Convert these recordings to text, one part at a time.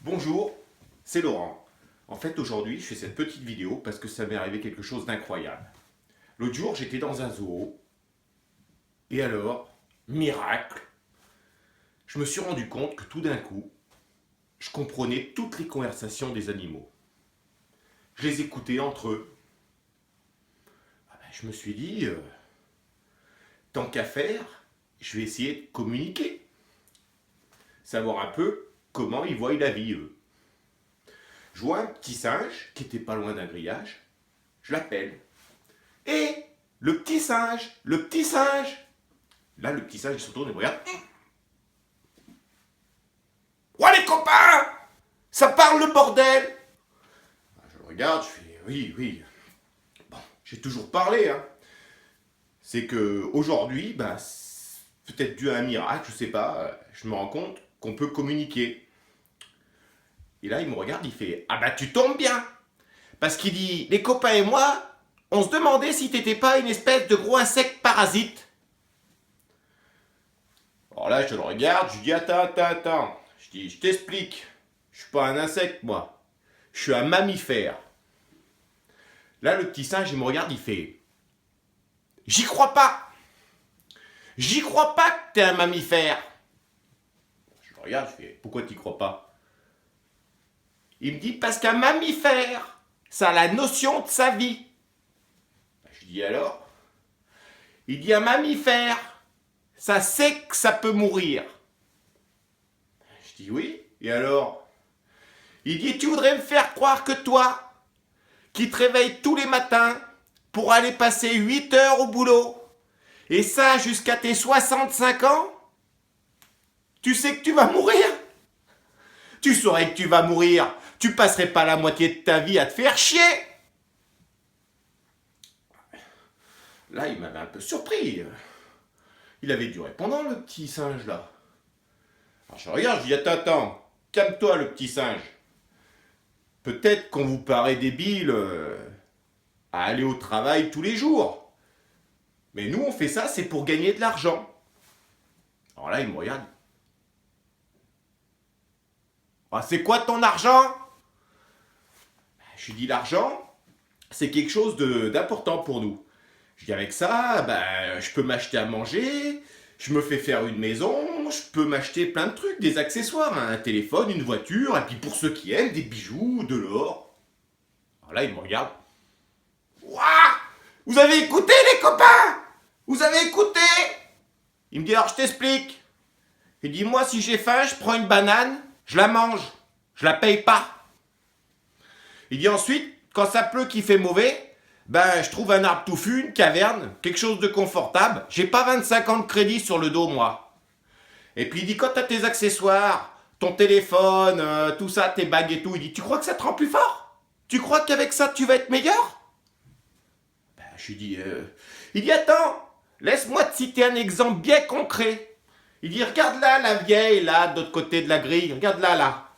Bonjour, c'est Laurent. En fait, aujourd'hui, je fais cette petite vidéo parce que ça m'est arrivé quelque chose d'incroyable. L'autre jour, j'étais dans un zoo, et alors, miracle, je me suis rendu compte que tout d'un coup, je comprenais toutes les conversations des animaux. Je les écoutais entre eux. Je me suis dit, tant qu'à faire, je vais essayer de communiquer. Savoir un peu comment ils voient la vie, eux. Je vois un petit singe qui était pas loin d'un grillage. Je l'appelle. Hé, le petit singe, le petit singe. Là, le petit singe, il se retourne et me regarde. Ouais, les copains, ça parle le bordel. Je le regarde, je fais oui, oui. Bon, j'ai toujours parlé, hein. C'est que aujourd'hui, peut-être dû à un miracle, je sais pas, je me rends compte qu'on peut communiquer. Et là, il me regarde, il fait ah bah tu tombes bien. Parce qu'il dit les copains et moi, on se demandait si t'étais pas une espèce de gros insecte parasite. Alors là, je le regarde, je lui dis attends. Je dis, je t'explique. Je suis pas un insecte, moi. Je suis un mammifère. Là, le petit singe, il me regarde, il fait j'y crois pas. J'y crois pas que t'es un mammifère. Je le regarde, je fais pourquoi t'y crois pas? Il me dit parce qu'un mammifère, ça a la notion de sa vie. Je dis alors? Il dit un mammifère, ça sait que ça peut mourir. Je dis oui, et alors? Il dit tu voudrais me faire croire que toi, qui te réveilles tous les matins pour aller passer 8 heures au boulot, et ça jusqu'à tes 65 ans, tu sais que tu vas mourir? Tu saurais que tu vas mourir, tu passerais pas la moitié de ta vie à te faire chier. Là, il m'avait un peu surpris. Il avait du répondant, le petit singe, là. Alors je regarde, je dis attends, calme-toi, le petit singe. Peut-être qu'on vous paraît débile à aller au travail tous les jours. Mais nous, on fait ça, c'est pour gagner de l'argent. Alors là, il me regarde. Ah, c'est quoi ton argent? Je lui dis l'argent, c'est quelque chose d'important pour nous. Je dis avec ça, je peux m'acheter à manger, je me fais faire une maison, je peux m'acheter plein de trucs, des accessoires, hein, un téléphone, une voiture, et puis pour ceux qui aiment, des bijoux, de l'or. Alors là, il me regarde. Ouah! Vous avez écouté, les copains? Vous avez écouté? Il me dit alors je t'explique. Il dit moi si j'ai faim, je prends une banane, je la mange, je la paye pas. Il dit ensuite, quand ça pleut qu'il fait mauvais, je trouve un arbre touffu, une caverne, quelque chose de confortable. J'ai pas 25 ans de crédit sur le dos, moi. Et puis il dit, quand t'as tes accessoires, ton téléphone, tout ça, tes bagues et tout, il dit, tu crois que ça te rend plus fort? Tu crois qu'avec ça, tu vas être meilleur? Je lui dis, il dit, attends, laisse-moi te citer un exemple bien concret. Il dit, regarde là, la vieille, là, de l'autre côté de la grille, regarde là, là.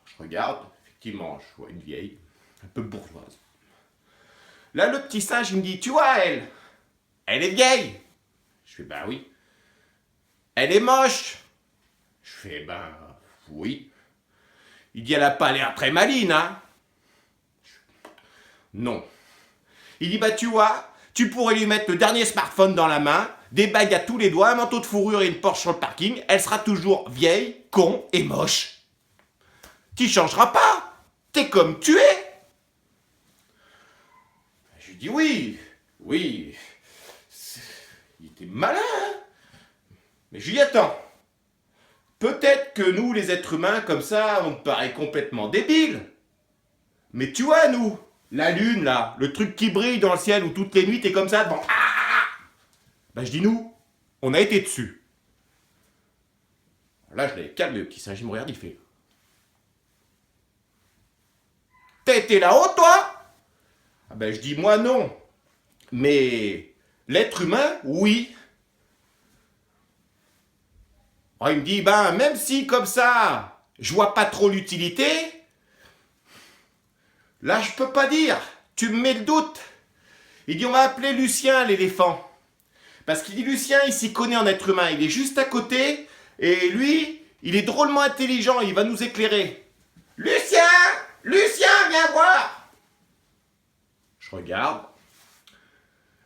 Je regarde, effectivement, je vois une vieille, un peu bourgeoise. Là, le petit singe, il me dit, tu vois, elle est vieille. Je fais, oui. Elle est moche. Je fais, oui. Il dit, elle a pas l'air très maline, hein. Non. Il dit, tu vois, tu pourrais lui mettre le dernier smartphone dans la main, des bagues à tous les doigts, un manteau de fourrure et une Porsche sur le parking, elle sera toujours vieille, con et moche. Tu changeras pas. T'es comme tu es. Je lui dis oui. Il était malin, hein. Mais je lui dis attends. Peut-être que nous, les êtres humains, comme ça, on te paraît complètement débiles. Mais tu vois, nous, la lune, là, le truc qui brille dans le ciel où toutes les nuits t'es comme ça devant. Je dis nous, on a été dessus. Là, je l'ai calme, le petit singe, il me regarde, il fait. T'as été là-haut, toi? Je dis moi non. Mais l'être humain, oui. Alors, il me dit, même si comme ça, je vois pas trop l'utilité, là, je peux pas dire. Tu me mets le doute. Il dit, on va appeler Lucien, l'éléphant. Parce qu'il dit, Lucien, il s'y connaît en être humain. Il est juste à côté. Et lui, il est drôlement intelligent. Il va nous éclairer. Lucien! Lucien, viens voir! Je regarde.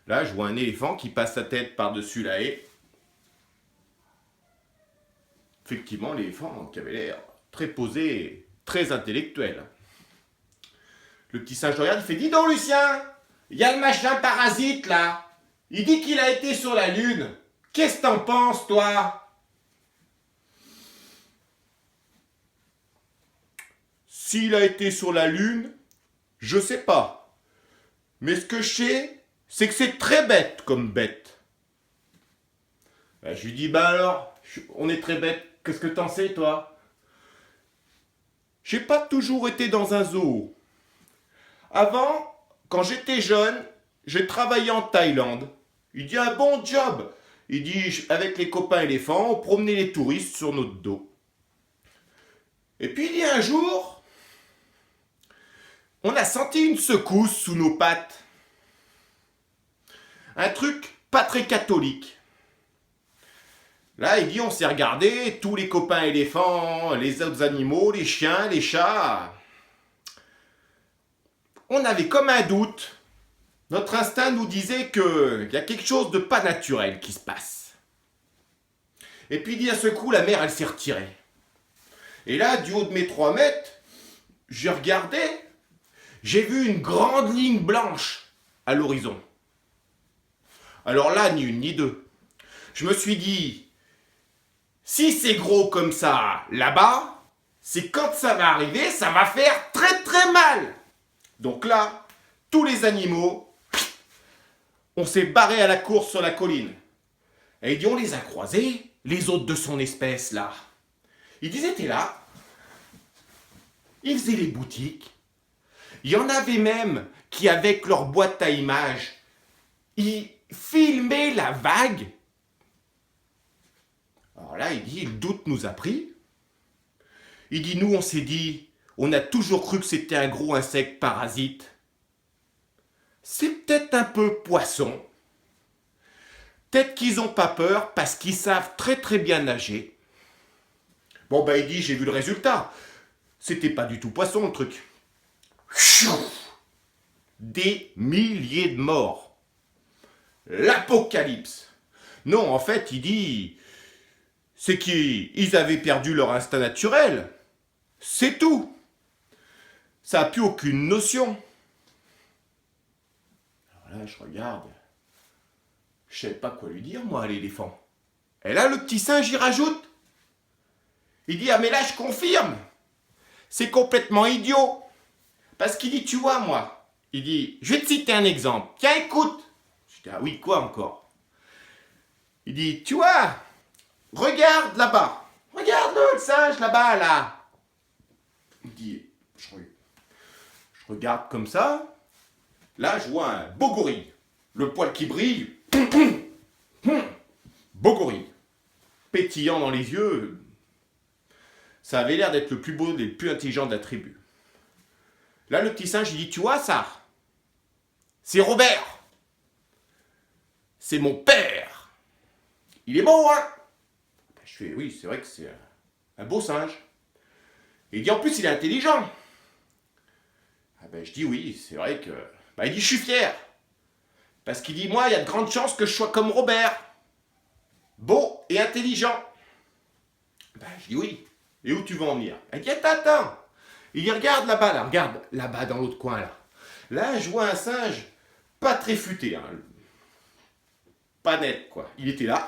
Là, je vois un éléphant qui passe sa tête par-dessus la haie. Effectivement, l'éléphant qui avait l'air très posé, et très intellectuel. Le petit singe le regarde, il fait « Dis donc, Lucien, il y a le machin parasite, là. Il dit qu'il a été sur la Lune. Qu'est-ce que t'en penses, toi ?» S'il a été sur la Lune, je sais pas. Mais ce que je sais, c'est que c'est très bête comme bête. Ben, je lui dis, bah alors, on est très bête. Qu'est-ce que t'en sais, toi? J'ai pas toujours été dans un zoo. Avant, quand j'étais jeune, j'ai travaillé en Thaïlande. Il dit un bon job. Il dit, avec les copains éléphants, on promenait les touristes sur notre dos. Et puis il dit un jour, on a senti une secousse sous nos pattes. Un truc pas très catholique. Là, il dit, on s'est regardé, tous les copains éléphants, les autres animaux, les chiens, les chats. On avait comme un doute. Notre instinct nous disait qu'il y a quelque chose de pas naturel qui se passe. Et puis, d'un seul coup, la mer, elle s'est retirée. Et là, du haut de mes 3 mètres, j'ai regardé, j'ai vu une grande ligne blanche à l'horizon. Alors là, ni une ni deux. Je me suis dit, si c'est gros comme ça là-bas, c'est quand ça va arriver, ça va faire très très mal. Donc là, tous les animaux, on s'est barré à la course sur la colline. Et il dit, on les a croisés, les autres de son espèce là. Ils disaient, t'es là. Ils faisaient les boutiques. Il y en avait même qui, avec leur boîte à images, ils filmaient la vague. Alors là, il dit, le doute nous a pris. Il dit, nous, on s'est dit, on a toujours cru que c'était un gros insecte parasite. C'est peut-être un peu poisson. Peut-être qu'ils n'ont pas peur parce qu'ils savent très très bien nager. Bon, ben, il dit, j'ai vu le résultat. C'était pas du tout poisson, le truc. Des milliers de morts. L'apocalypse. Non, en fait, il dit, c'est qu'ils avaient perdu leur instinct naturel. C'est tout. Ça n'a plus aucune notion. Alors là, je regarde. Je ne sais pas quoi lui dire, moi, à l'éléphant. Et là, le petit singe, il rajoute. Il dit, ah mais là, je confirme. C'est complètement idiot. Parce qu'il dit, tu vois, moi. Il dit, je vais te citer un exemple. Tiens, écoute. Je dis, ah oui, quoi encore? Il dit, tu vois, regarde là-bas. Regarde-le, le singe, là-bas, là. Il dit, je regarde comme ça. Là, je vois un beau gorille. Le poil qui brille. Beau gorille. Pétillant dans les yeux. Ça avait l'air d'être le plus beau et le plus intelligent de la tribu. Là, le petit singe, il dit, tu vois ça? C'est Robert. C'est mon père. Il est beau, hein? Je fais, oui, c'est vrai que c'est un beau singe. Il dit, en plus, il est intelligent. Ah ben, je dis, oui, c'est vrai que... Ben, il dit, je suis fier. Parce qu'il dit, moi, il y a de grandes chances que je sois comme Robert. Beau et intelligent. Ben, je dis, oui. Et où tu veux en venir? Il dit, attends. Il dit, regarde là-bas, là. Regarde là-bas, dans l'autre coin, là. Là, je vois un singe pas très futé, hein. Pas net, quoi. Il était là.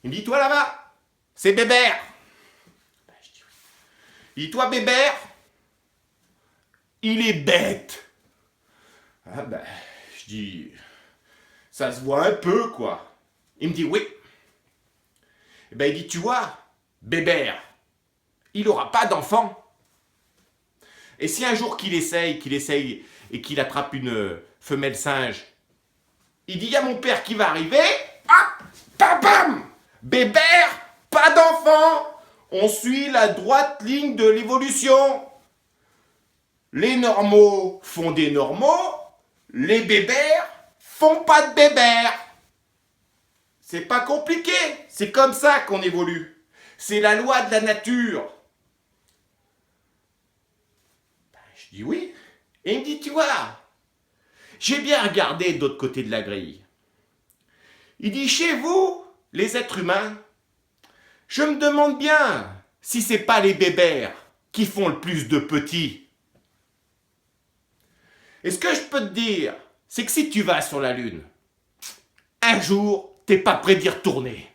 Il me dit, toi là-bas, c'est Bébert. Ben, je dis, oui. Il dit, toi, Bébert, il est bête. Ah ben, je dis, ça se voit un peu, quoi. Il me dit, oui. Et ben, il dit, tu vois, Bébert, il n'aura pas d'enfant. Et si un jour qu'il essaye et qu'il attrape une femelle singe, il dit, il y a mon père qui va arriver. Ah, bam, Bébert, pas d'enfant. On suit la droite ligne de l'évolution. Les normaux font des normaux, les bébères font pas de bébères. C'est pas compliqué, c'est comme ça qu'on évolue. C'est la loi de la nature. Ben, je dis oui. Et il me dit, tu vois, j'ai bien regardé de l'autre côté de la grille. Il dit, chez vous, les êtres humains, je me demande bien si c'est pas les bébères qui font le plus de petits. Et ce que je peux te dire, c'est que si tu vas sur la Lune, un jour, t'es pas prêt d'y retourner.